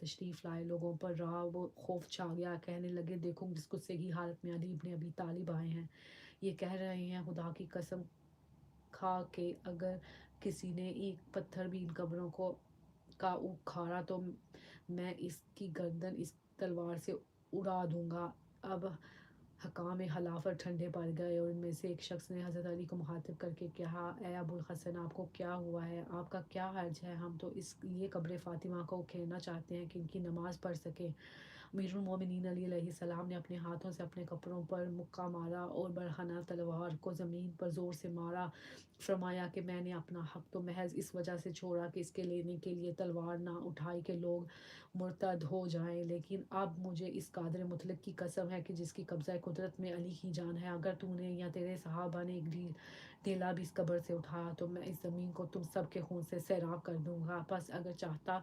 تشریف لائے لوگوں پر رہا وہ خوف چھا گیا، کہنے لگے دیکھو کس غصے کی حالت میں علی ابن ابی طالب آئے ہیں، یہ کہہ رہے ہیں خدا کی قسم کھا کہ اگر کسی نے ایک پتھر بھی ان قبروں کو کا اکھاڑا تو میں اس کی گردن اس تلوار سے اڑا دوں گا۔ اب حکام خلافت ٹھنڈے پڑ گئے اور ان میں سے ایک شخص نے حضرت علی کو مخاطب کر کے کہا، اے ابو الحسن آپ کو کیا ہوا ہے، آپ کا کیا حرج ہے، ہم تو اس لیے قبر فاطمہ کو کھیرنا چاہتے ہیں کہ ان کی نماز پڑھ سکیں۔ امیر المومنین علی علیہ السلام نے اپنے ہاتھوں سے اپنے کپڑوں پر مکہ مارا اور برہنہ تلوار کو زمین پر زور سے مارا، فرمایا کہ میں نے اپنا حق تو محض اس وجہ سے چھوڑا کہ اس کے لینے کے لیے تلوار نہ اٹھائی کہ لوگ مرتد ہو جائیں، لیکن اب مجھے اس قادر مطلق کی قسم ہے کہ جس کی قبضہ قدرت میں علی کی جان ہے، اگر تو نے یا تیرے صحابہ نے ایک ڈیلا بھی اس قبر سے اٹھایا تو میں اس زمین کو تم سب کے خون سے سیراب کر دوں گا، پس اگر چاہتا